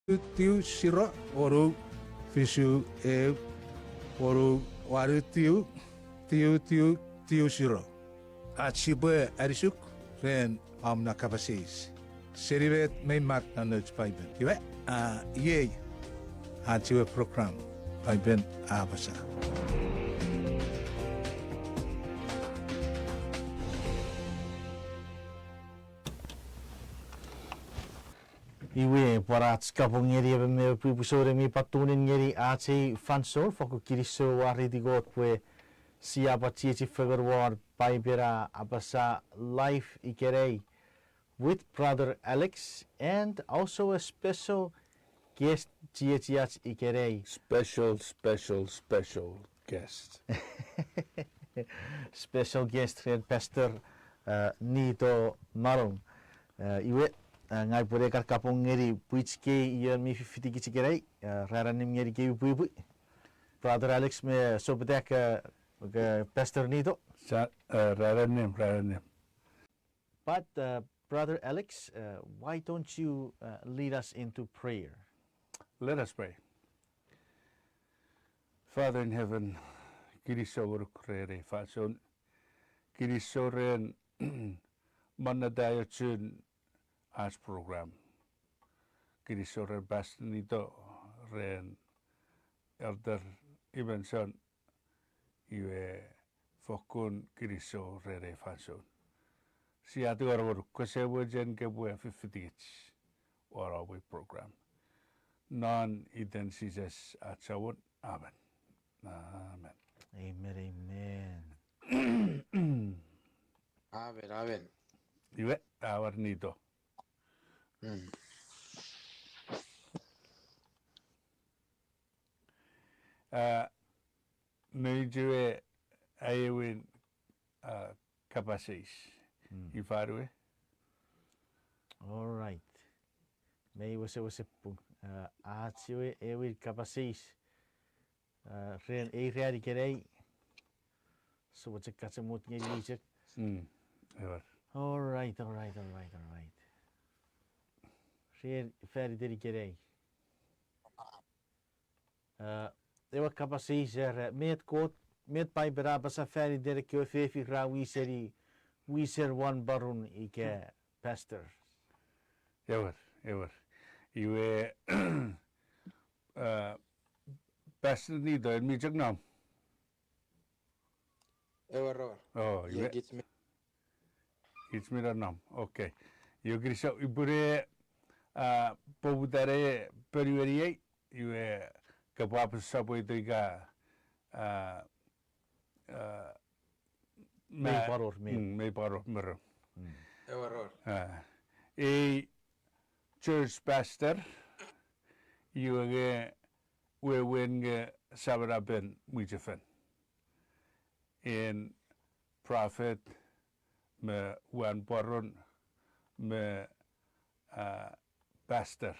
tiu siro oru fisu oru waru tiu siro. At sipwe arisuk ren na kapasis. Serivet may mat na nuts paiben. Diba? Yay. At siwe program paiben abasa. Iwe para skapong ngeri ebe me pupusore mi patunin ngeri aiti fansol foko kiriso wari digot pwe siapa tieti figure war paibera abasa life ikerei with brother Alex and also a special guest tietiat ikerei. Special guest. Special guest red pastor Nito Marong. Iwe ngai pore kar kapong ngeri puichke iyan mi fifiti kichikerei raranim ngeri ke pui brother Alex me sobetek pastor Nito Raranim. but brother Alex why don't you lead us into prayer? Let us pray. Father in heaven, kirisor krere fason kirisoren manadayachun as program. Kirisoren basnito ren elder Ibenson iwe fokun kirisorere fason. Siatu arwur kwasewajen kebwe fifitich or our program. Non identities at Sawun. Amen. Amen. Amen. Iwe our nido. Nujue ayewin kapasis. Ifarwe. All right. May wase pung atsiwe ewi kapasis ren readi kerei so what's a katsamut ngeli. Ever. All right. Ren ferry deri kerei. Ewa kapasis met pai berabasa ferry deri kyo fefi ra wiser one barun ike pastor. Ever. Iwe pastor nido en mi jagnam. Ever. Oh, Yeah, iwe. gets me. It's me nam. Okay. You grisa ibure pobudare periwerie iwe kapap sabwe diga May paror. mer. Ever. A church pastor iwe we wenge sabaraben mujefen. In prophet me wan paron me pastor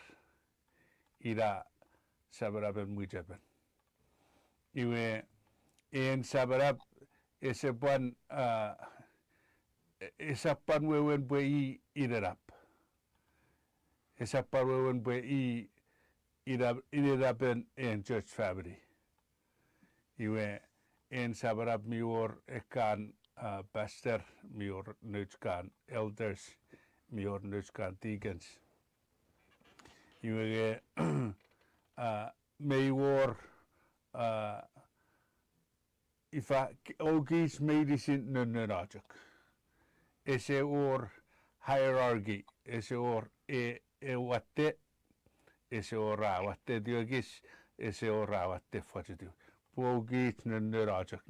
ira sabaraben mujefen. Iwe in sabarab isapan wewen bwe iderap. Isapan wewen bwe iderapen in church family. Iwe in sabarab mior ekan pastor mior nuchkan elders mior nuchkan deacons. Iwe mayor ifa ogis medicine nunajak. Ese or hierarchy, ese or watte, ese or watte diogis, ese or watte fajidu. Pogis nunajak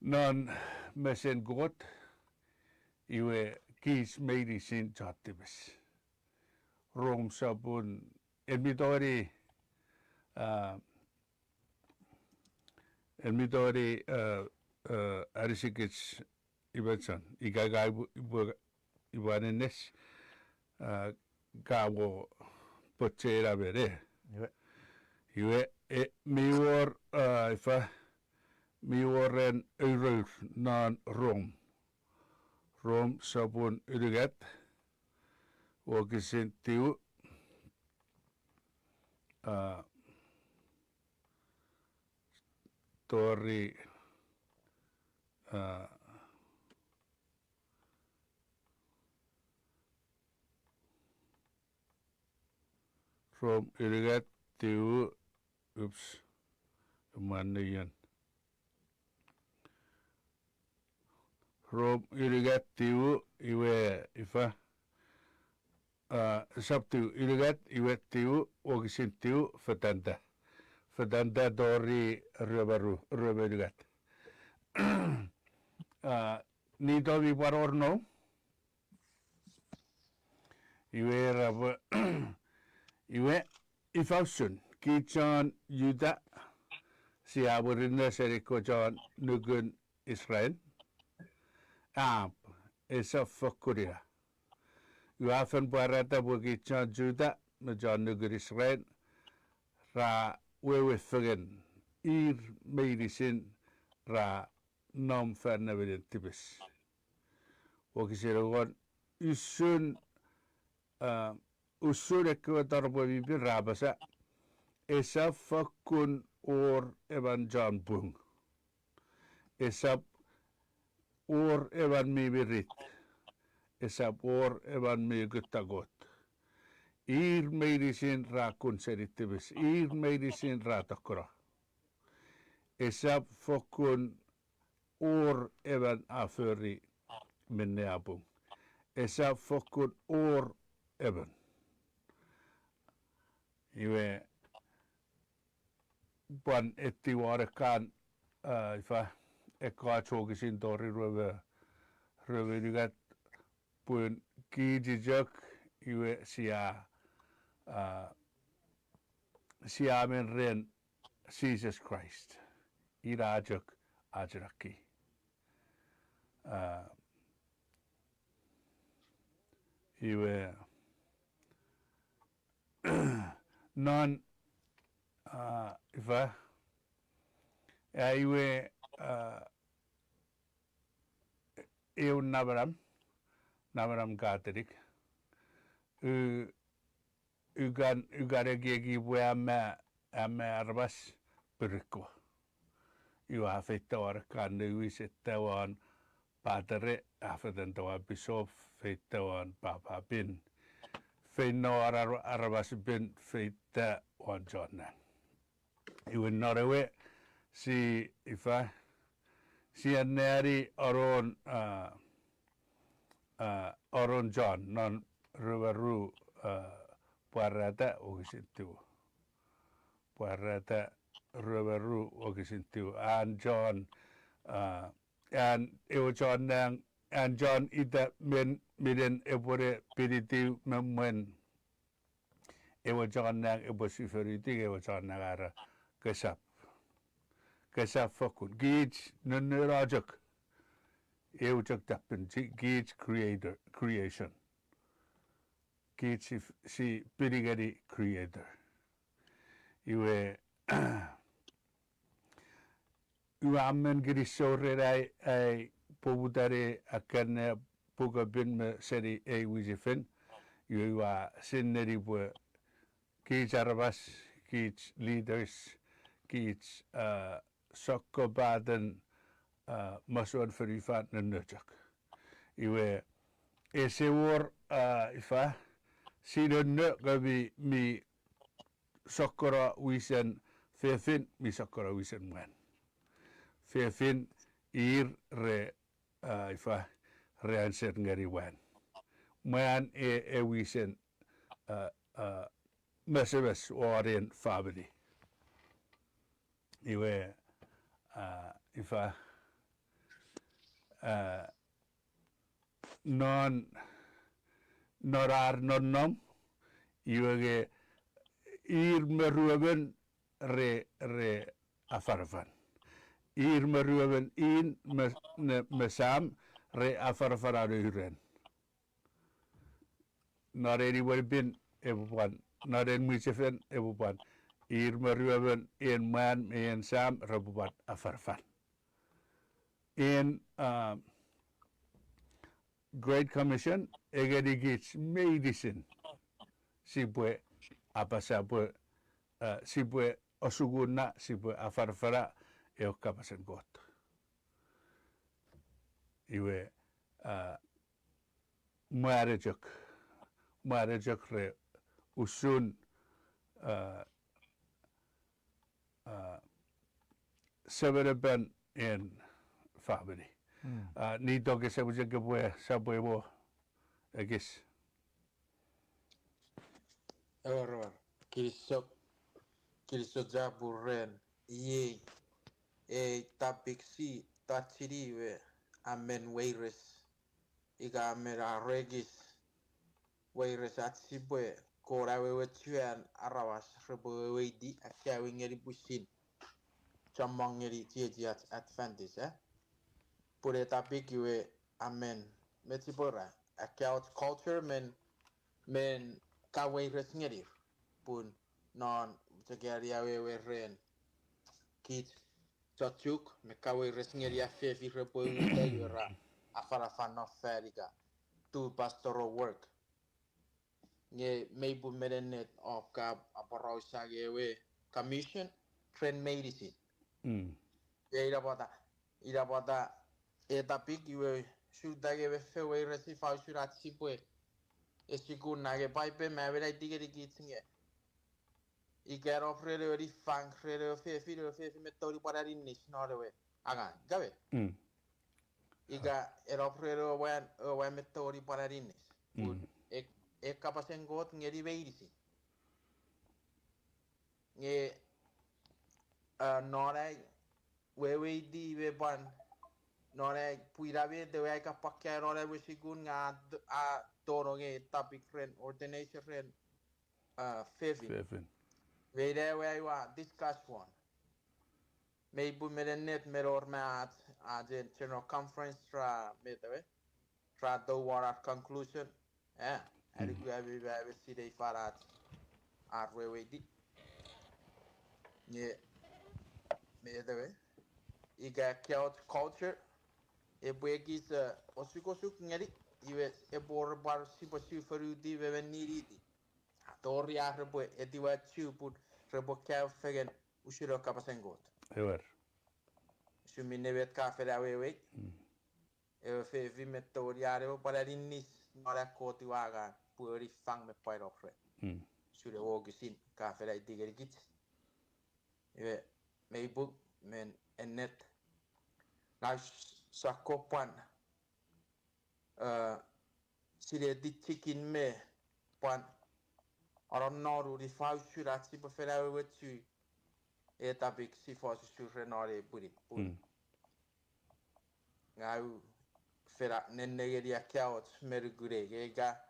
non mesen got iwe kis medicine chatibis. Rom sabun elmidori arisikits ibensan igagai ibanenes gawo pochera bere iwe mior ifa mioren urur non rom sabun urigat ogisin tiu tori from iligat tiu manian from iligat tiu iwe ifa sabtu iligat iwe tiu ogisin tiu fatanda dori röbaru iligat ni dovi warorno iwe raba iwe ifausun ki chon yuda si aburinna seriko chon nugun Israel esa fakuria Uafan barata bugi chon juda na chon nugun Israel ra wewe fagen ir meirisin ra nom fannavidin tipis wakisirogon usun usureko tarbo bibir rabasa esa fakun or evan John Bung esa or evan mibirit esa or evan mi gutagot ir meirisin ra konservativs ir meirisin ra takra esa fakun or evan aföri minneabung esa fakun or evan iwe pwan etti warekan ifa ekkaatsogisin tori rövedygat pun kiijijak iwe siamen ren Jesus Christ irajak ajraki iwe non ifa iwe eu nabaram katolik ugare gegi bwe ama arbas perikwa iwa afetta warkan wisittawan padre afetan tawa bishop feitawan papa bin feino arbas bin feita wan jonan iwe norewe si ifa si aneri oron John non rubaru parata ogisintu parata rubaru ogisintu an John an ewo John nang an John ita miden epore piditi memwen ewo John nang ebo siferiti ewo John nang ara kesap fakun gij nunurajak eujak tapin gij creation gij si pirigari creator iwe amen giri sore ai pobutare akan puga bin me seri wisifin iwa sinneri bu gij arabas gij leaders gij sokkobaden masuan ferifat nanajak iwe esewor ifa sinonne gabi mi sokkora wisan fefin mi sokkora wisan mwan fefin ir re ifa re anser ngari wan mwan wisan mesebes waren family iwe ifa norar nonom iwege ir meruaben re afarfan ir meruaben in mesam re afarfararuren noreri werbin ebupan noren misefen ebupan ir meruaben en man en sam rebupan afarfan in Great Commission egedigits medicine sipwe apasapwe sipwe osuguna sipwe afarfara e o kapasen goto. Iwe muarejok re usun severeben en family. Ni toke sebuje ke sabwe bo egis. Ewaror. Kirisok jaburen. Ye. Tapik si. Tachiri we. Amen weires. Iga amera regis. Weires at sipwe. Kora we chuan arawas rebo we di. Akia wingeri pusin. Chamangeri tieji at advantage. Pure tapik we. Amen. Metipora. Akia culture men kaweires ngenir. Pun non tegaria we ren kit chochuk me kaweires ngeria fefi repo wita yura afara fan feriga to pastoral work nge meibu merenet of kab aparausa we commission train medicine ira bota etapik we shudage we fewe resifa shurat sipwe esikuna ge pipe mavera tigeri kitsinge Iker offrere ori fang frere fefi metori parari nisnore we aga gabe iga offrere wen metori parari nis put ek kapasen got ngeri veirisi nge nore we di we ban nore puira we de we ka pakya nore we sigun nga a toro nge topic friend ordination friend fefin we there where you are discuss one. Maybe net mirror mat as in general conference tra metewe tra do war conclusion and we see the farat are we di ye metewe iga culture e bwegis osukosuk ngeri iwe e bor bar sipo sifaru di we niri di tori arbo e diwa chuput rebo ka fegen ushiro kapasengot Ewer. Suminebet kafera wewe. Fe vi metoriare o para rinnis nora koti waga puri fang me pai rokre. Sure wogisin kafera digeri git. Ewe meibuk men enlet. Na sakopan sire di chicken me pan aron noru di fau shurat si pofera wewe tu etapik si fosu sure nore puri. Ngau fera nennegeria kiaot mergure gega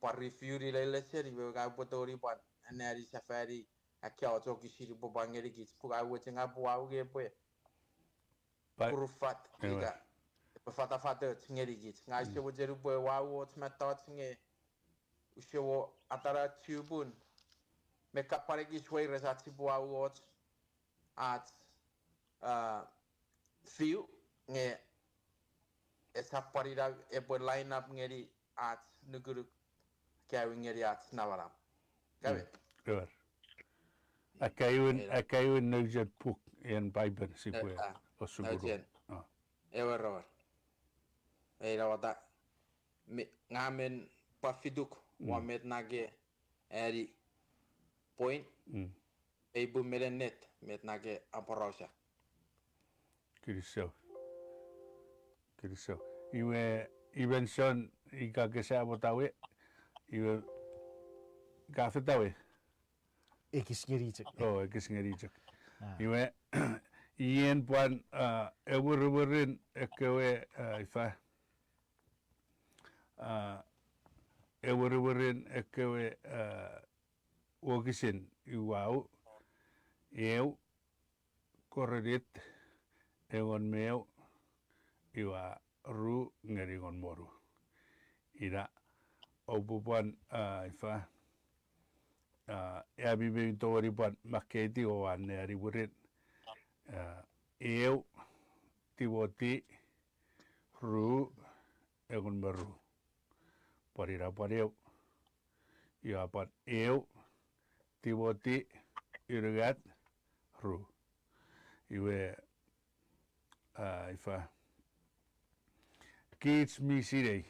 par rifiuri le seri ga potori pan anari safari akiaot okishiri bobangeri git puga wetinga buau ge pue kurufat gega fata fata ngeri git ngai se wojeru pue wau metot nge ushewo atara tubun me kapare gi shwei resati buau at fiu nge esa parira e por line up ngeri at nuguru kawi ngeri at navaram gabe Ewer. Akayun nugjet puk en Bible sipwe osuguru. Najen ewer era wata ngamen pafiduk wamet nage eri point eibu merenet met nage amparosa Kiriso. Iwe son ika kesa botawe. Iwe gafetawe. Ekis ngeri Oh, ekis ngerijak. Iwe ien puan ewurin ekewe ifa. Ewurin ekewe wogisin iwau. Eu korredit egon meu iwa ru ngeringon moru. Ira obupan ifa ya bibi tori pan maketi o ane ari burit eu tiwoti ru egon meru parira pareu ya pan eu Timoti Irigat Ru. Iwe ifa Kids Misirei.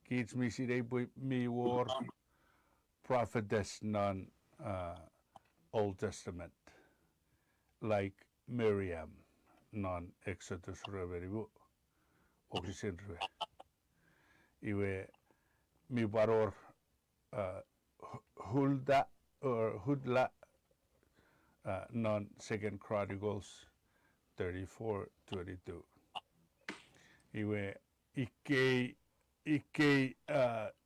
Kids Misirei mi war prophetess non Old Testament. Like Miriam non Exodus Reveribu. Oxygen Rue. Iwe mi baror Hulda or Hudla non Second Chronicles 34:22. Iwe ike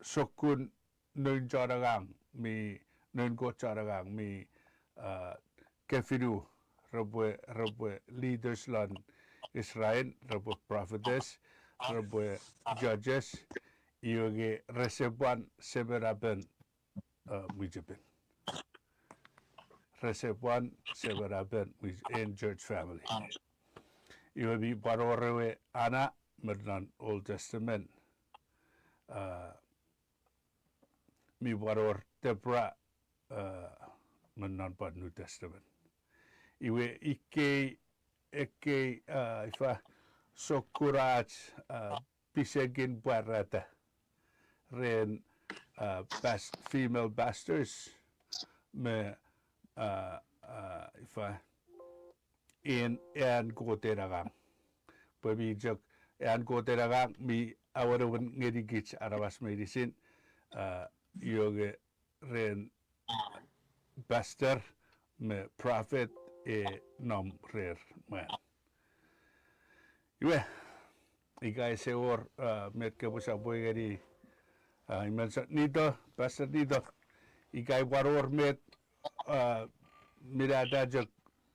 sokun nun jaragang mi nun go jaragang mi kefidu rabwe leaders lan Israel rabwe prophetess rabwe judges iwe resebuan seberaben mujibin resebuan seberaben in church family iwe bi barorewe ana mernan Old Testament mi baror Deborah mernan New Testament iwe ike ifa sokuraj pisegin barata ren female pastors me ifa in goteragang babi jok goteragang mi awarawan ngedigich arawas medicine yoge ren pastor me prophet nom rer man iwe ikai seor met ke busa boygeri imensa nito pastor nito ikai waror met mirada jok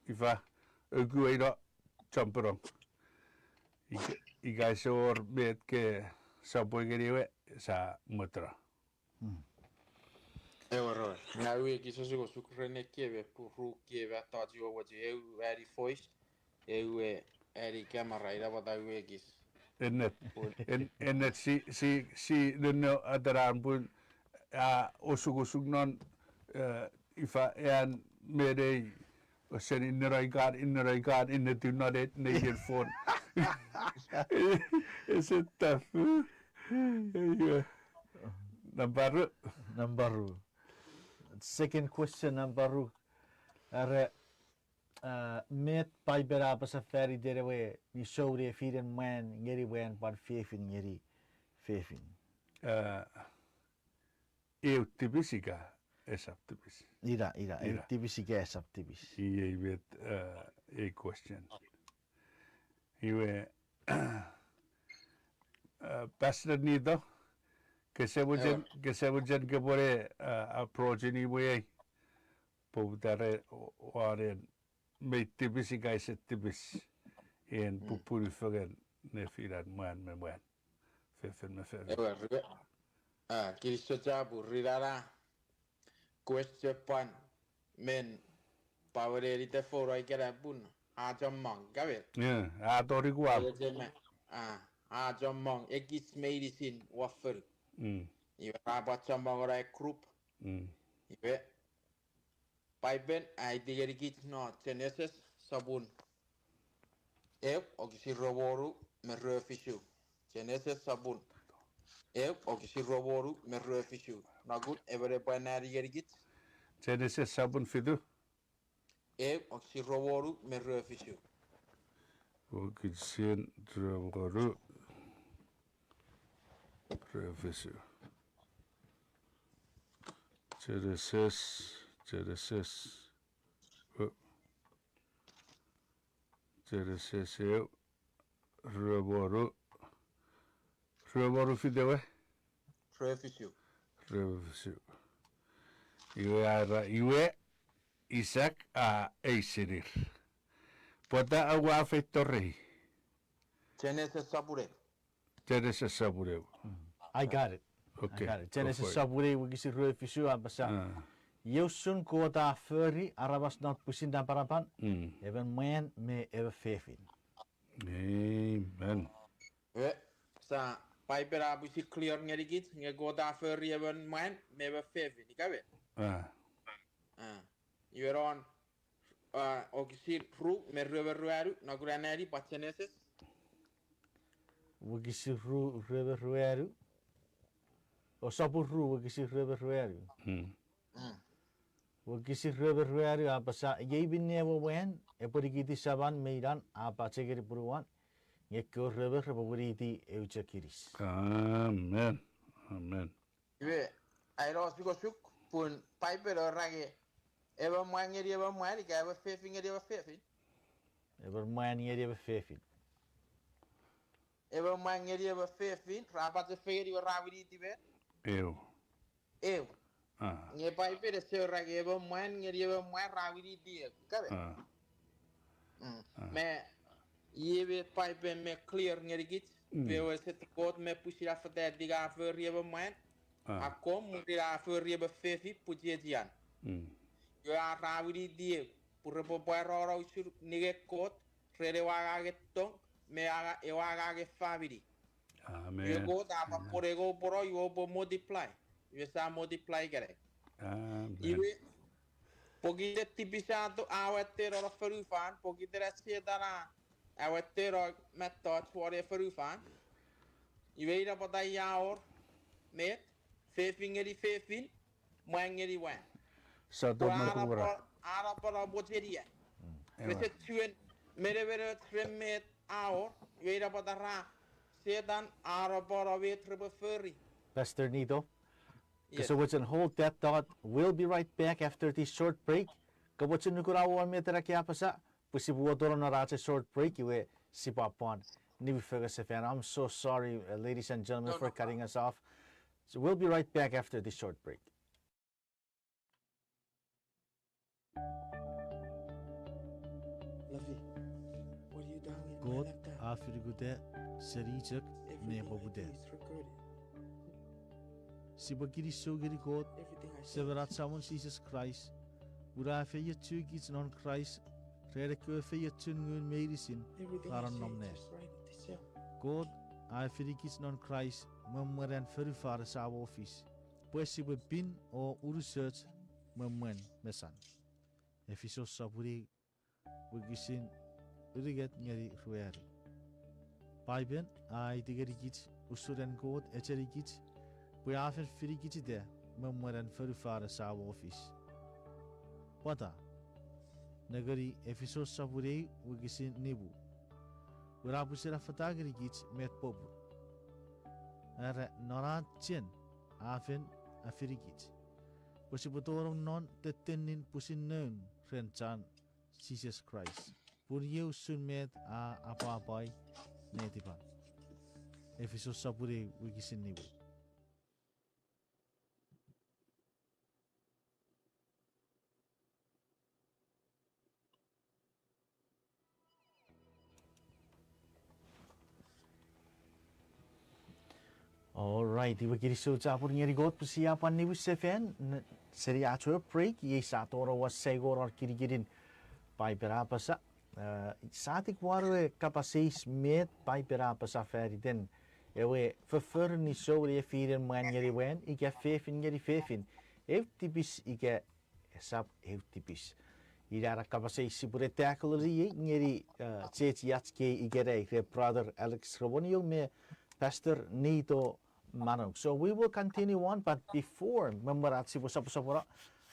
ifa guido champerong ikai seor met ke sa boygeri we sa mutra Ewa nga we ki so go sukrene keve puru keve taji o waji e very voice e we eri camera ira bata we kis enlet si no adaran pun usug non ifa en mede sen inneraigar in the do not naked phone is it tough Nambaru. Second question Nambaru. Are met by berapa safari derewe ni showre firen man ngeri wen par fefin ngeri fefin. eu tipisiga esa tipis Ira tibisi gesap tibis. I vet a question iwe pastor nido que se vujen que pore approach ni we povdare waren met tipisiga esa tipis en pupunu fagen nefiran mwan fefin me fefin ewa ribe kiristo jabu rirara question pan men pawere te foro ai kera bun a jamang gawe yeah adori gwal a jamang ekis medicine wafer iwe rabat jamang ora group iwe paiben ai digeri kit no genesis sabun okisi roboru me refishu genesis sabun okisi roboru me refishu nagut evere banari digeri kit Genesis sabun fidu okisi roboru me refishu Okitsen Dravoru Professor Genesis Ravoru Fidewe refishu Professor Iwe Wisach Eisenir Pota agua fettorrei genesis sabure Genesis sabure I got it. Okay. I got it. Genesis sabure wigisi refishu abasa. Yosun kota furry arabas not pusin dan parapan. Even man me ever fefin. Amen. Sa paipera busi clear ngeri kit nge goda fer even man me be fevi ni kabe Iweron okisir ru merruaru naguranari pacheneses. Wagisi rueru. O sapu wagisi rueru. Wagisi rueru apa sa yebin never wen. Eporigiti saban meidan apa cegeri puruan. Ngekko rubberiti euchakiris. Amen. Amen. Iwe airos bikosuk pun pipe rage. Eba mwangeri eba mwari ka eba fefin eba fefin. Ever man yeri eba fefin. Eba mwangeri eba fefin. Rapat fegeri eba rawiri tibe. Eu. Nge pipe de se rage eba mwangeri eba mwari rawiri tibe. Kabe. Me yebe pipe me clear ngeri git. Bewe set kot me pusira fete diga fer eba mwari. Akom mudira fer eba fefi pujejian. Yo a rawiri die pura popoero usur nige kot rede waga getong me aga e waga ge fabiri. Amen. Yo go da pa porego poro yo po multiply. Yo sa multiply gere. Amen. Iwe pogite tipisato awetero ro ferufan pogite rasietana awetero method for ferufan. Iwe ira pata yaor met fefingeri fefin mwangeri wan. Sa to makura. Ara para boteria. Vese tuen mere tremet hour. Yera patara. Sedan ara para vetre furry. Pastor Nito. Yes. So what's hold that thought. We'll be right back after this short break. Kabutsin nukurawa metera kya pasa. Pusibuotoro na racha short break. Iwe sipapwan. Nibi fan. I'm so sorry, ladies and gentlemen, for cutting us off. So we'll be right back after this short break. Lovey, what are you doing? God afirigude serichak nebabude. Sibagiri sogiri God severat samun Jesus Christ. Ura feya tugits non Christ. Rede kwe feya tungun medicine karan nomne. God afirigits non Christ memeren verufare sa office. Pues sibe bin o research memwen mesan. Efiso saburi Wigisin uriget ngeri rueri. Baiben aiti gerigit usuren god echerigit buafen firigit de memweren verufare sa office. Wata nagari efiso sabure wigisin nibu. Urabusera fatagerigit met pobu. Are nora chen afen afirigit. Posibutorong non tetenin pusin nun renchan Jesus Christ. Puriu sunmet a apapai netipan. Efeso sapure wikisin nibu. Alright, iba kiri so capur ngeri got persiapan nibu sefen seri acho break ye satoro was segor kiri kirin pai berapa sa saat ik waru kapasies met pai berapa sa feriden ewe verfur ni so die vieren man ngeri wen ik heb fefin ngeri fefin tipis ik sap tipis ira kapasies sipure tackle ngeri chet yatske ik brother Alex Robonio me Pastor Nito Manok. So we will continue on, but before memerat si pusapura,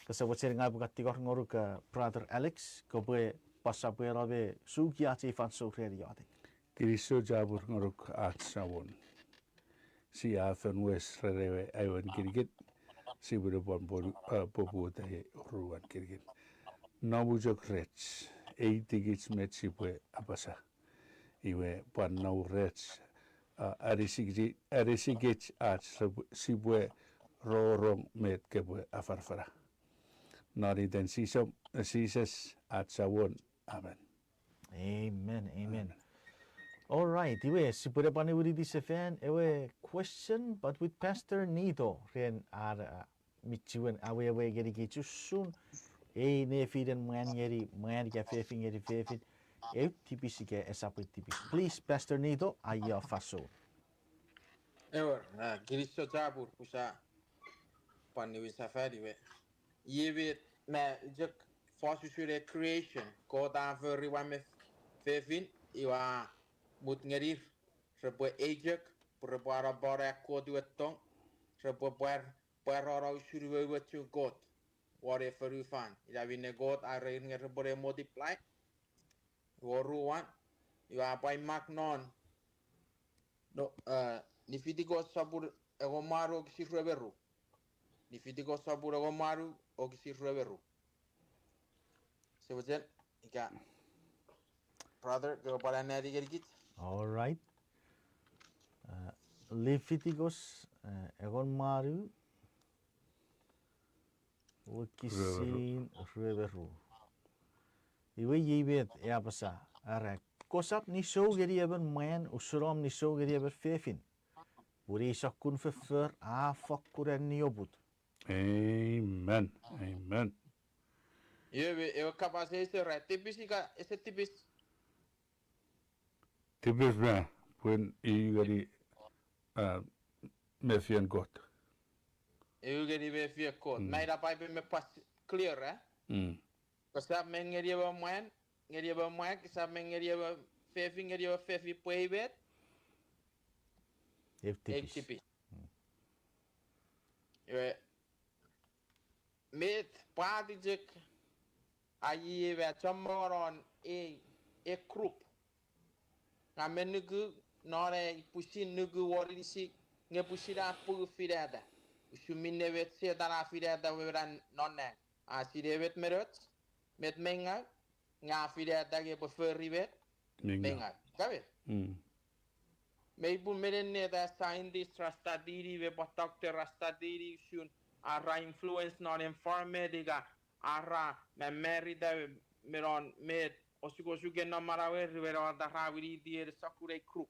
kasabot sering nga bukat tikor ngoru ke brother Alex, kobe pasapwe rabe sugia si fan so reriate. Kiriso jabur ngoruk at sawon. Si afen wes rerewe aywan kirgit. Si budapon popu tahe ruan kirgit. Nabujok rech. Aiti gits met sipwe apasa. Iwe pan nau rech. Arisigich at sipwe rorong met kebwe afarfara. Nari den sises at sawon. Amen. Amen, amen. All right, iwe sipure pani wuri di sefen ewe question, but with Pastor Nito ren ar michiwen awe geri gichu soon. Nefinen mwan ya fefin geri fefin. Tipis ke sisapw tipis. Please, Pastor Nito, ayo faso. Ewer, kiriso jabur pusa pani wisafari we. Yebe me just force the creation ko ta very one me fefin iwa mut ngenir sipwe ejek prepara bara ko duetong sipwe per ora usuri we to god whatever you find ila vine god are nger bore multiply woruan iwa pai mak non no ni fitigo sabur ego maru ki reveru ni fitigo sabur ego maru o ki reveru sebujen ika brother go para nari gergit All right. Leviticus egon maru wikisin reveru. Iwe yibet eapasa arek. Kosap ni so geri eben mwan usrom ni so geri eben fefin. Uri sakun fefer a fakkuren ni obut. Amen. Amen. eu capaz esse re tipis ika esse tipis Tipis me when igari mefian got. eu geri be fie kot mai da pai me pas clear Kasap men ngeri ba mwan kasap men ngeri ba fefi puebet Ev tipis. tipis met paadijek ayi be chamoron e krup na menugu nore pusin nugu warisi nge pusira pu firada usumine vet se dana firada weran nonne a sirevet merot met menga nga firada ge preferi vet menga gabe Maybe merenne da scientist rastadiri ve doctor rastadiri shun ara influence non environment ara me merida meron med osiko suge no marawe rivero da raviri dier sakure krup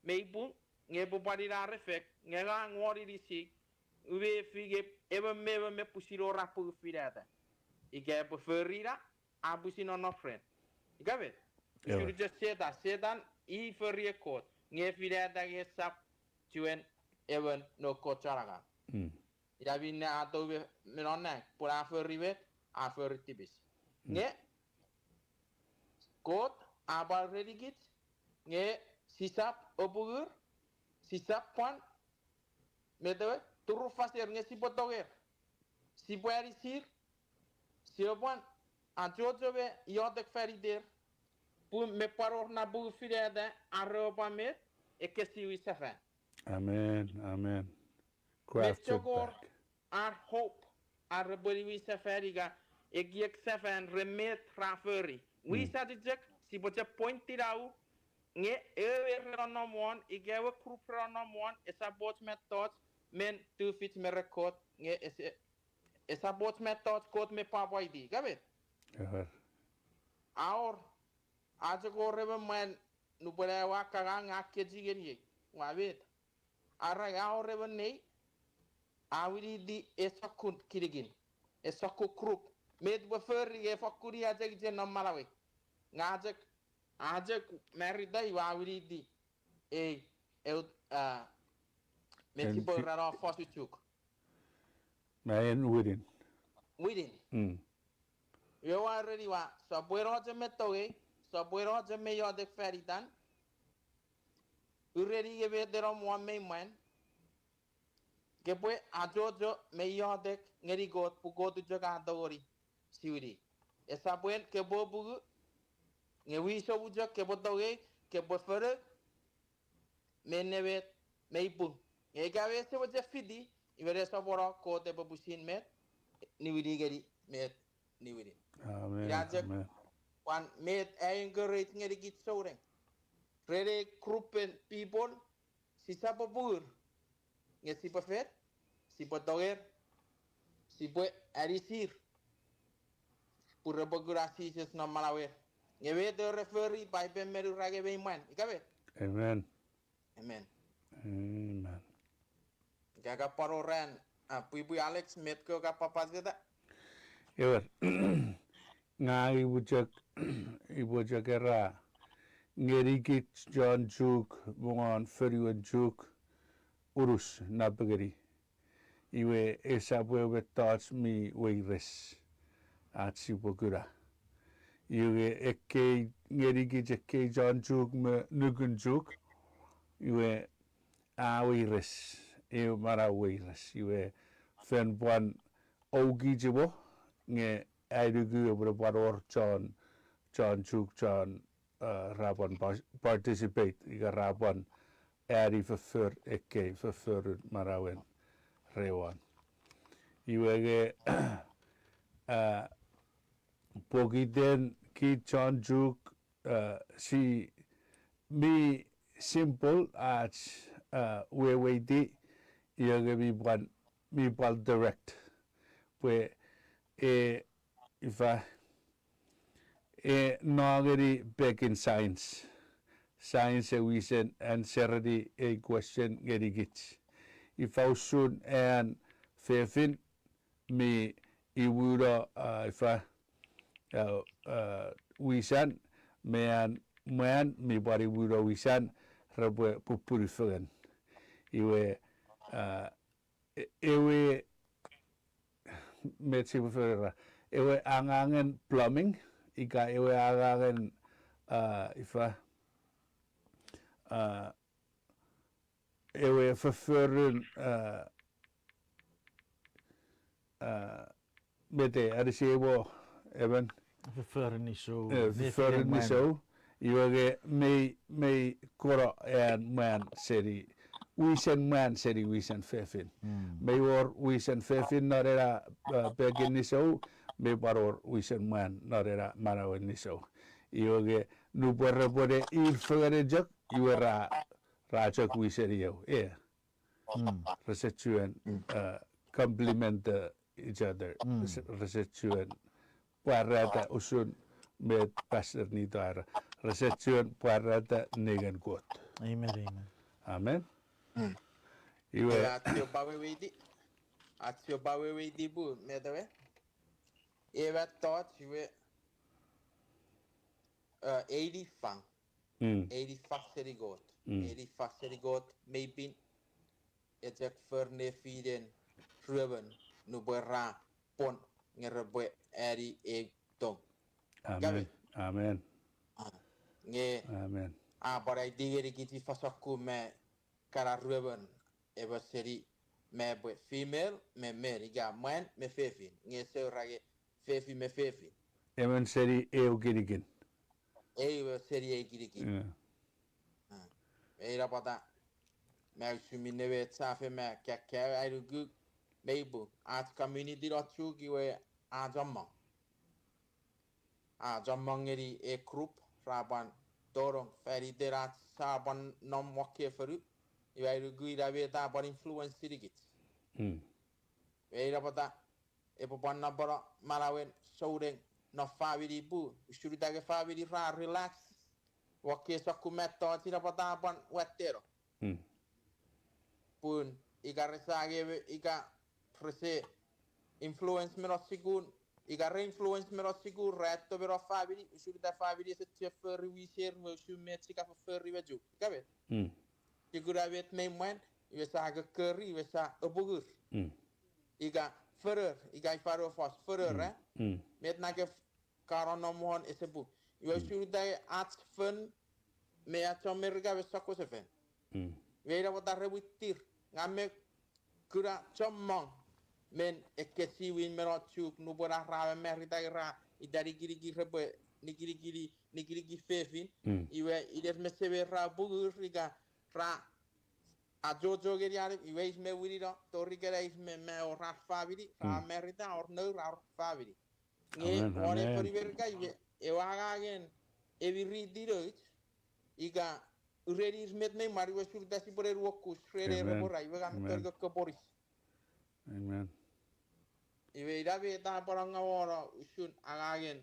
Maybe ngebo bari da refek ngega ngori disi uwe fige ebe me pusiro rapu firada ige preferira abusino no friend igabe you should just say that I ferie code nge firada ge sap tuen even no kocharaga ida binna ato be menonna por aferive aferitibis nge code abal redigit nge sisapw pwan medewe turu faser nge sipotoger sipwe sir sipwan anjojobe yodek ferider me paror na bu firada arroba met e que si Wisach. Amen. Amen. Me Crafted chogor back. our hope ar buri Wisach e giek sefen remet raferi. Wisach jek si boche pointed out nge ewe nonom e gewe krup nonom e sabot method men tu fit me record nge e sabot method code me papoidi. Gabe? Our aja ko rebe man nu pere wa kaga nga keji geni wa bet ara ya o rebe nei awiri di esakun kirigin esakku krup med be fer ye fakuri aja je no malawe nga aja merida wa awiri di meti bo rara fosituk Mayan within yo already wa so buero je metoge so buero je me yo de feridan uredi ge be de rom me man ke pue ajojo me yo de ngeri got pu got joga dogori siuri esa buen ke bo bu nge wi so bu jo ke bo doge ke bo fere me neve me pu e ga we se bo je fidi ivere so boro ko de bo pusin met ni widi geri met ni widi Amen. Amen. Wan met encourage ngeri git soren. Rede gruppen people sisapw nge sipa fet, sipa toger, sipa arisir. Pura bagurasi ses no malawer. Nge we de referi by ben meru rage be man. Ikabe? Amen. Amen. Amen. Gaga paroran pui Alex met ko ka papas kita. Ewer. Nga ibujak era ngerigit John Juk mwan feriwan Juk urus nabagari. Iwe esapwe thoughts mi weires. sipwe iwe eke ngeri ki John juk me nugun juk iwe wirus iwe mara wirus iwe fen pwan ogi jibo nge aidugu over paror chon juk chon rabon participate iga rabon eri fefur eke fefur marawen rewan iwe ge pogiden ki chon juk si mi simple as we di iwe mi bal direct we ifa nageri back in science we send answer a question geri gits if I should and fefin me iwura ifa wisan me mwan me bari wura wisan rabwe pupurifen iwe ewe metsi befera ewe angangen plumbing ika ewe angangen ifa ewe feferen mete arisebo even Fefur ni so. feferen ni so iwe me kora and man seri wisan man seri wisan fefin me or wisan fefin norera begin ni so me baror wisan man norera marawen ni so iwe nu borre ir fere jak iwe rajak wiseri yo researchuan complement each other researchuan parata usun met pastor ni dara researchuan parata negen got Amen. amen Iwe atio bawe we di bu medawe. Iwe tot iwe 80 fang. 80 factory got. 80 factory got maybe ejek fer nefinen ruben nu bera pon ngerebe eri e tong. amen Nge amen barai digeri kiti fasaku me kara ruben eba seri me boy female me male iga man me fefin nge se rage fefi me fefi amen seri girigin eba seri e girigi era pada me sumi neve safe me kya ai gu meibu at community ro chugi we a jamang ngeri e group raban dorong feri derat saban nom wakke feru iwai gu ira be ta ban influence dirigit era pada e popan na bara malawen soureng no faviri bu suri dage faviri ra relax wakke sakku metto tira pada ban wettero pun iga resage iga prese influence mero sigun iga re-influence mero sigur retto però faviri suri da faviri se c'è ferri wiser mo su metsi ka ferri weju kabe sigura vet me mwan iwe sa ga curry iwe sa epwungur iga ferer iga faro fos ferer met na ke karono mohon esebu iwe suri da at fen me a chomerga we sakko se fen Weira wat daar rebutir ngame kura chomong men ekesi win merachuk nu bora rawe merita ira idari giri rebe nigiri fefin iwe ider mesebe ra bugur riga ra ajojo geri ari iwe is me wirira tori gera is me ora faviri ra merita or no ra faviri nge one periverga iwe ewaga gen eviri diroit iga Uredi met me mari we sur dasi bore wokus frere reborai we gam tergo ke boris amen iwe ida be ta paranga wora usun agagen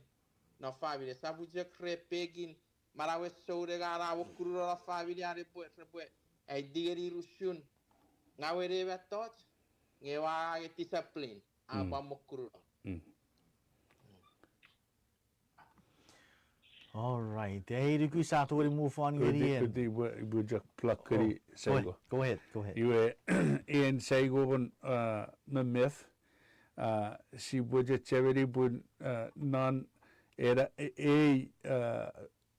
no family sabu je kre pegin marawe soure gara wokuru la family are boe ai digeri rusun ngawe re betot ngewa ge discipline apa mokuru All right. Hey, the good start to move on. We just pluck Go ahead. Iwe in Saigo me myth sipwe chaveri pun non era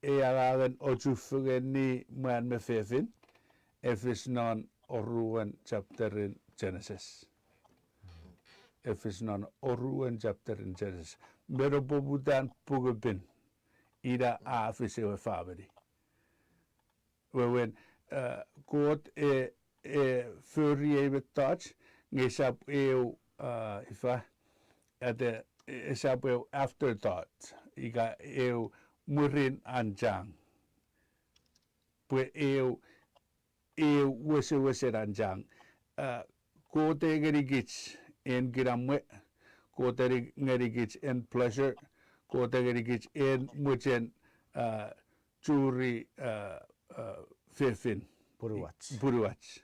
agagan ochufugen ni mwan me fefin efis non oruan chapter in Genesis. Efis non oruan chapter in Genesis. Mero bobudan pugabin ida afis ewe fabedi. When God furry ewe touch ngesap eu ifa at the sisapw afterthought iga eu murin anjang pwe eu wese anjang ko te gerigich en giramwe ko te gerigich en pleasure ko te gerigich en muchen churi fefin buruwach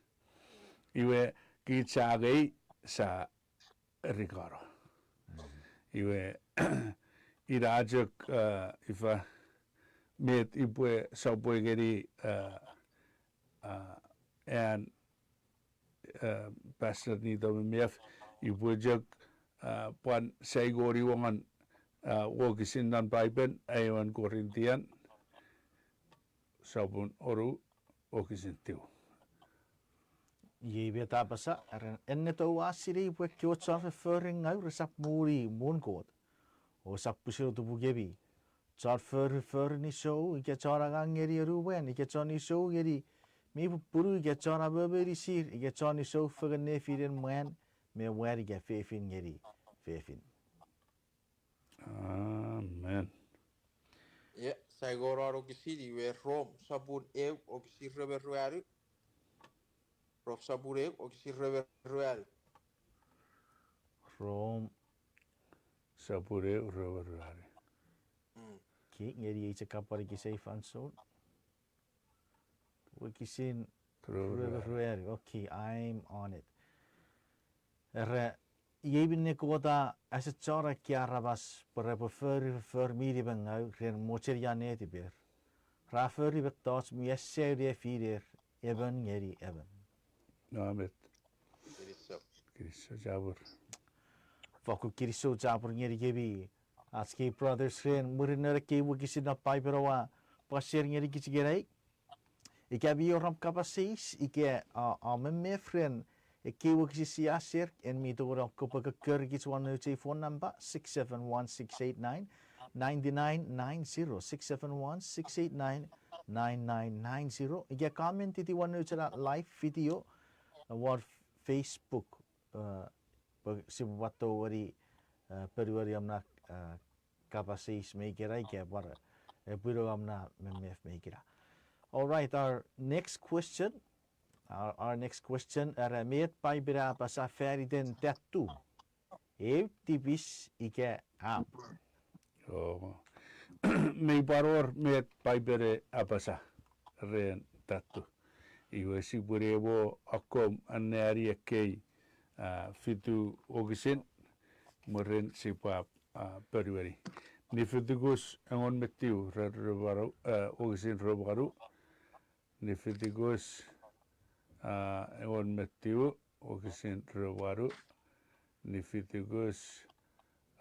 iwe kichagay sa rigaro iwe irajak ifa met ipwe sipwe geri and pastor ni domef ipwe jak pwan saigori wangan wogisin nan Bible ayon Korintian sabun oru wogisin tiu Ye vet abasa enne to wasiri pwe kyocha referring au resap muri monkot o sap pusiro to bugebi char fer ni show ike chara ngeri ruwen ike chani show geri mi puru ike chara beberi sir ike chani show for nefinen mwan me wer ike fefin geri fefin. Amen. Yeah, saigora ro kisiri we Rome sabun o kisiri reveruari. Prof sabure o kisiri reveruari. Rome Sapure urawari. ki ngeri icha kapari ki say fansol. We kisin reveruari. Okay, I'm on it. Yebin ne kota as a chara kiarabas per prefer miri bangau ren mocheria neti ber. Raferi bet tots mi essere fider eben ngeri eben. Amen. Kiriso. Kirisa jabur. Foku kiriso jabur ngeri gebi. Aski brothers ren murinere ke wukisin na paiperawa pasir ngeri kichigerai. Ikabi oram kapasis ike a memme friend Eke wakisi asir en mi to ro ko pa ker gits one phone number 671-689-9990 671-689-9990 Ike comment iti one chala live video war Facebook sibato wari periwari amna kapasis mekira ike war puro amna mmef mekira. All right, our next question Our next question are met by bira basa feriden tatu. Tipis ike ap. Oh. May baror met paibere abasa ren tatu. Iwe siburewo akom aneri akei fitu ogisin moren sipap periweri. Ni fitugus angon metiu rebaru ogisin rebaru. Ni fitugus egon metiu ogisin rewaru ni fitigus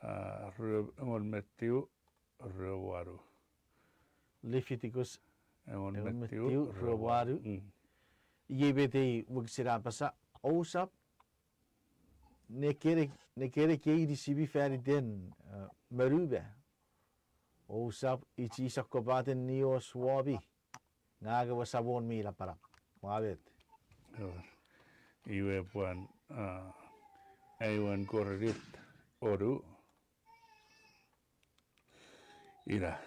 egon metiu rewaru Leviticus egon metiu rewaru. Yebete wugsira basa osap ne kere ke di sibi feriden merube. Osap ichi sakobaten nio swabi. Ngaga wasabon mi la para. Mabet. Iwe pwan ewan korerit oru ira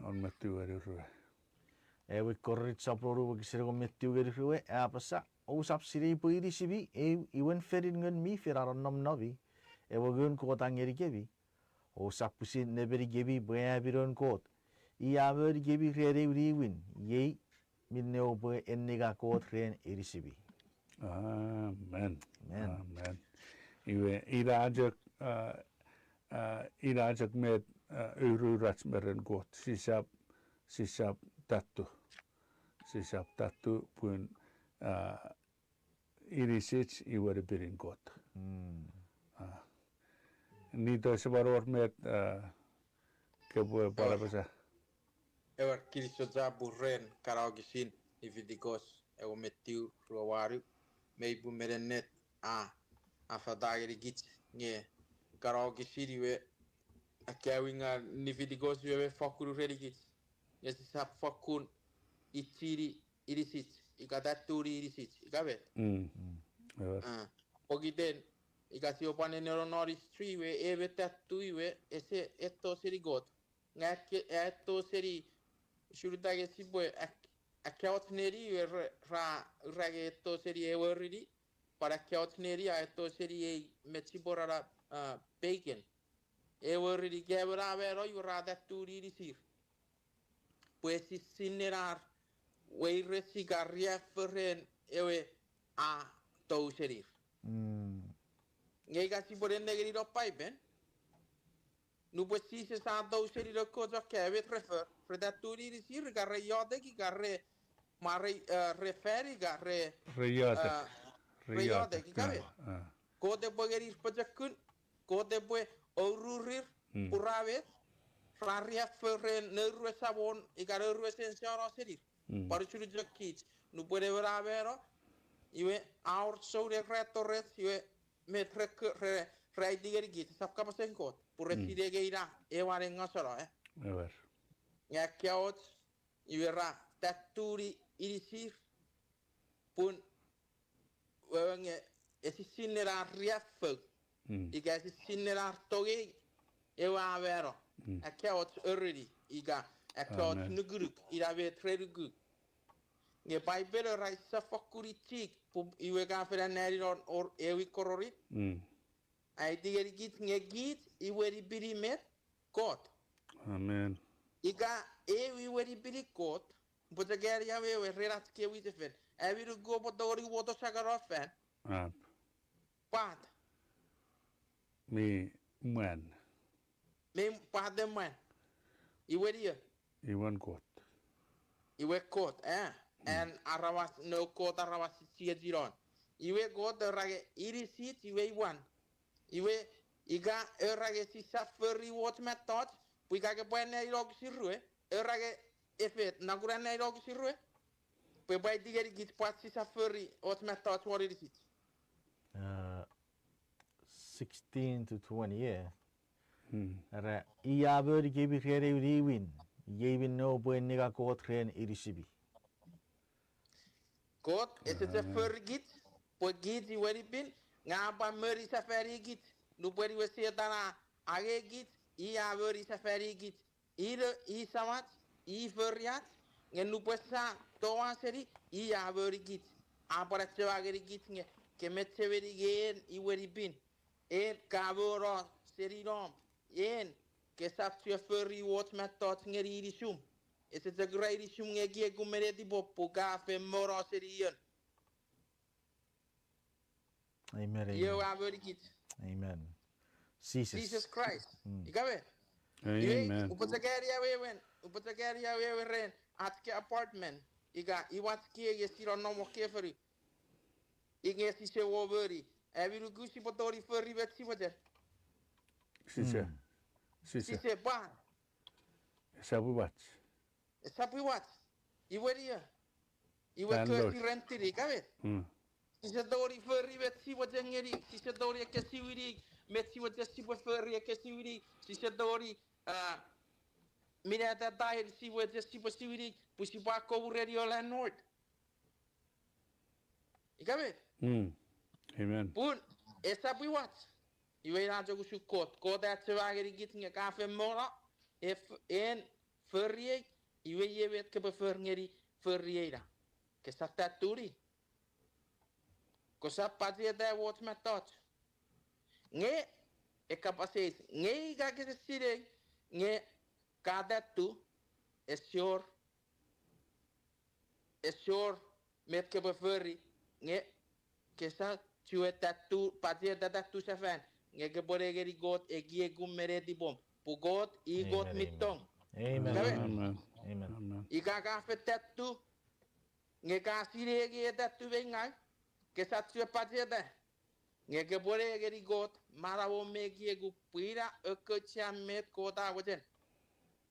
on metiu ruwe. Ewe korerit saproru wugsira metiu ruwe apasa osap siri puiri sibi iwen ferin ngen mi feraron nom novi. Ewe gun kota ngeri gebi. Osap pusin neberi gebi brea biron kot. Iawer gebi rere uriwin. Yei minne obo enniga kot ren irisibi. Amen. Amen. Iwe irajak met ururats meren kot sisap tatu pun irisich iwe birin kot. Nito sebaror met ke bue para basa. Ewer kirisoja burren karaogisin Leviticus ewer metiu ruawaru meibu merenet a fadageri git nge karaogisiri we akawinga Leviticus we fakuru redigit yes sap fakun itiri irisit ikataturi irisit ikabe Ewer. Pogiden ikasi opane neronori tree we eve tatui we ese eto seri got ngake eto seri shurudage sipwe akyaot neri we ra rage eto seri eweridi para akyaot neri a eto seri e metsiborara bacon eweridi gebra vero yura taturi risir pues sinerar we resigaria feren ewe a to serir ngay kasi boden negeri do pai ben nu pues si se sa do seri do ko jo ke refer predaturi di sir garre yode ki garre mare referi garre Riyata. reyode ki kabe ko de bogeri pajakun ko de boy orurir purave fraria feren neru sabon e garre ru esensiaro seri para churu jo kit nu puede ver iwe aur so de retorres iwe metre re digeri git sap kapa senkot pure side geira e ware ngasoro Ewer. ngakyaot iwe ra taturi irisir pun wenge esi sinera riafo iga esi sinera toge e wa vero akyaot already iga akyaot nuguruk ira ve tredugu nge Bible raisa fakuri tik iwe ka fera neri or ewi kororit aiti geri git nge git iwe di biri met kot Amen. iga ewi we di biri kot buta geri ya we rerat ke wi te fen ewi ru go botori woto sagaro fen pat Mi mwan. me pat de man iwe di Iwan kot. iwe kot en arawas no kot arawas sia jiron iwe kot rage irisit iwe iwan iwe iga erage sisapw wat metot puika ke pone irog sirue erage efet nagura na irog sirue pe bai digeri git pat sisapw wat metot what is it 16 to 20 years. Ara ia beri gibi rere riwin. Yebin no buen nega ko tren irisibi. kot sisapw git po git iwe ripin ngapa meri safari git nu pwedi we setana age git ia beri safari git ire isamat I feriat ngen nu pesa toa seri ia beri git apara chewageri git nge kemetseveri gen iweri bin kaboro seri rom en kesap cheferi wat metot ngeri irisum es a great isum ngegi gumereti popo gafe moro seri yen Amen. yo aberi git Amen. Jesus Christ ikabe Amen. upatagari ya wewe ren atke apartment iga iwatki ye siro nomo keferi inge si se woveri eviru gusi potori feri vetsi water Sisa. si Sisa. se ban Sabu wat. sapi wat iweria iwe Landlord. kasi rentiri kabe si se dori feri vetsi water ngeri si se dori kesiwiri metsi water si feri kesiwiri si se dori mira ta tahir si water si posiwiri pusi pa ko radio landlord ikabe Amen. pun sapi wat iwe na jogu su kot at se wageri git nge kafe mora en ferie iwe ye wet ke befengeri feriera ke sataturi ko sapati da wat metot nge kapases nge ga ke sire nge kada tu esyor met ke beferi nge ke sa tue tatu pati da tatu safen nge ke boregeri got egie gumere di bom pu got I got mitong Amen. Amen. Amen. Amen. ika ka fe tatu nge ka sire ge tatu vengai ke sa tue pati da ngeke bore geri got marabo meki egu puira ököcha met kota wajen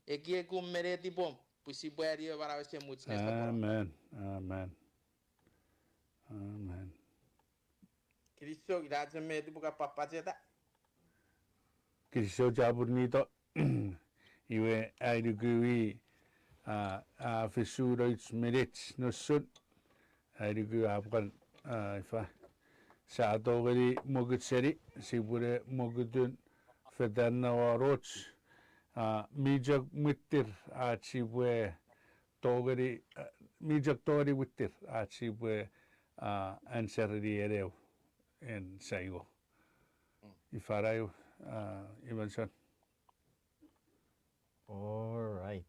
egi egu mereti bom pusi bari bara se much nesta bora Amen. Amen. Amen. Cristo grazie meti buka papaceta Kristo jabur nito iwe aidugui a fesuroits merits no sun aidugu apkan ifa sa dogeri mogitseri sibure mogudun fedanna waroch mijak mitir a sipwe dogeri mijak dogeri witir a sipwe ansarri ereu en saigo ifarayo Ivanson. All right.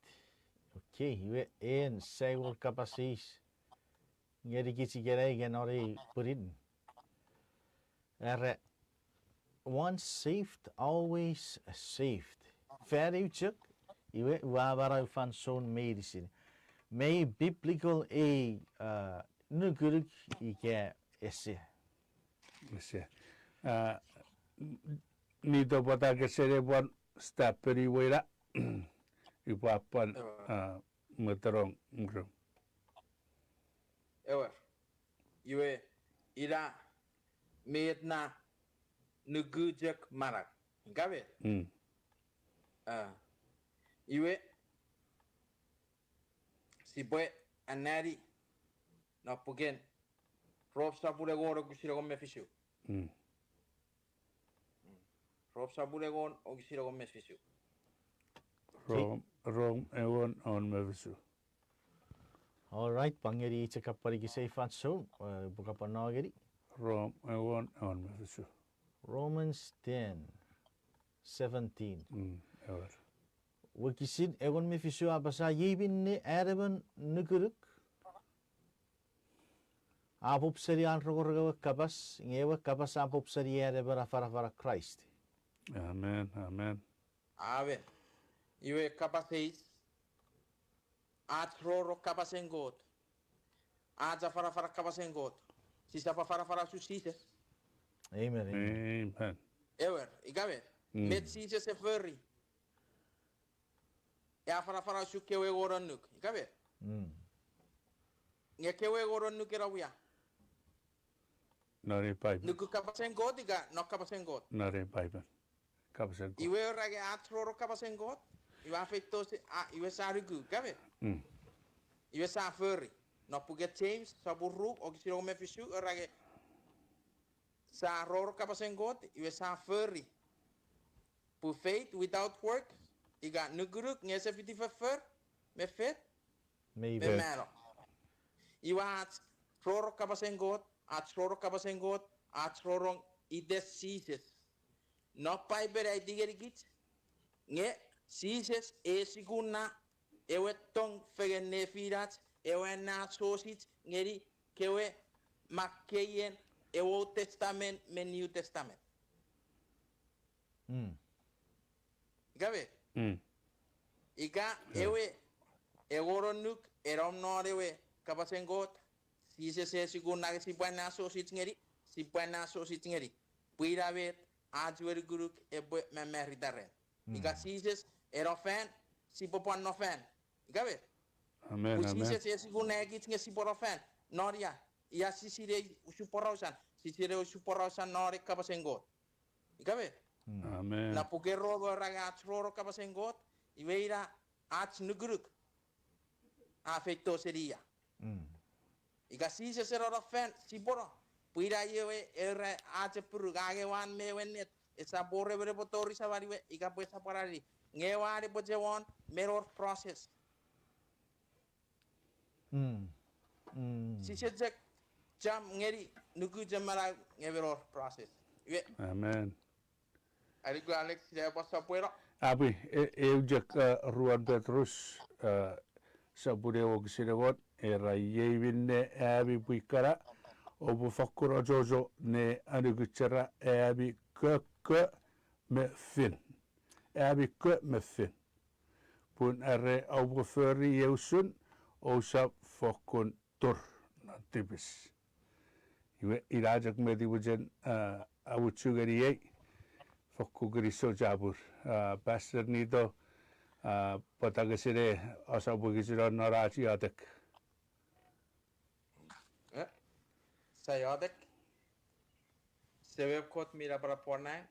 Okay, iwe en segol kapasis. Ngeri kisi gerai genori purin. Once saved, always saved. Very chuk. Iwe wabara fan son medicine. May biblical nuguruk ike esse. Ese. Nito pata ke serebuan staperi wera ipapan meterong ngrum. ewer iwe ira metna nugujek marak gabe iwe sipwe anari na pugen rob sabure goro kusira go mefishu rob sabure gon o kusira go mefishu Rom ewon on mevisu. All right, pangeri chakapari kisei fan son. Buka panageri. Rom ewon on mevisu. Romans 10:17. Ever. Wakisid egon me fisu abasa yibin ne ereben nukuruk. Apop seri anrogoraga kabas ngewa kabas apop seri ereben afara Christ. Amen. Amen. amen iwe kapaseis atroro kapasengot aja fara kapasengot sisapw fara susite Amen. Amen. ewer igabe met sise se ferri ya fara su kewe goronuk igabe nge kewe goronuk erawya Nari pipe. nuku kapasengot iga no kapasengot Nari pipe. Kapsen. iwe rage atroro kapasengot iwe afeito se iwe sarugu gabe iwe sa ferri no puget James saburu o kisiro me fisu rage sa roro kapasengot iwe sa ferri pu faith without work iga nuguruk ngese fiti fer me fet me Maybe. mero iwa roro kapasengot at roro ides sises no pai bere digeri git nge sises siguna ewe tong fege nefirat ewe na sosit ngeri kewe makeyen ewe testament me new testament gabe iga ewe egoronuk erom norewe kapasengot sises siguna ke sipwe na sosit ngeri puira bet ajuer guruk ebe memeritaren iga sises erofen sipopan nofen igabe Amen. Amen. sises siguna git nge siporofen noria ia sisire usuporosan nore kapasengot igabe Amen. na pukero raga atroro kapasengot iveira ach nuguruk afeito seria iga sises erofen siporo puira yewe era ate purugage wan mewenet esa borre bere botori sabariwe iga puesa parari ngewari bojewon mirror process sisejek jam ngeri nugu jamara ngeveror process iwe Amen. arigo alex saya pasa puero Abi eujek ruan Petrus sabure o kisiregot era yevine abi puikara obu fakura jojo ne anuguchara abi kök mefin. Abi kök mefin. Pun are obu feri yeusun osa fakun tur na tipis. Iwe irajak medi wujen awuchu gari ye. Fokku gari so jabur. Pastor nito patagasire asabu gisiro narachi atek. Sayodek. Sebab kot mira para pwana.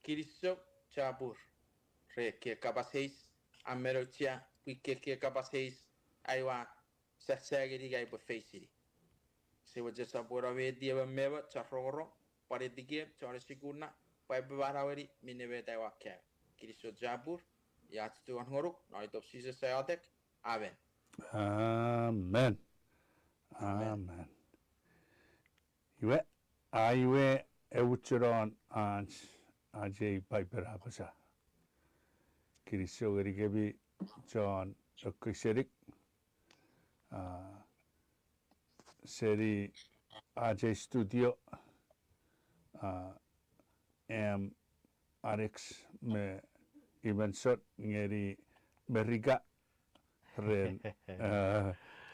Kirisok jabur. Re ke kapaseis. Amerotia. Ke kapaseis. Aiwa. Sasagiri gai befeisiri. Sewa jasa pura we dia bemeba. Charroro. Pare dige. Chore siguna. Pai bebarawari. Minewe taiwa kaya. Kirisok jabur. Ya tuan ngoruk. Noitop sisa sayodek. Amen. Amen. Amen. Iwe aiwe ewuchuron ajay piper apasa. Kirisyo gari kebi John Okiserik seri ajay studio RX me evensot ngeri Meriga ren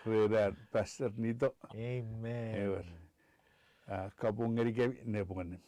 redan pastor nito Amen. ever kabung ngeri kebi nebungan.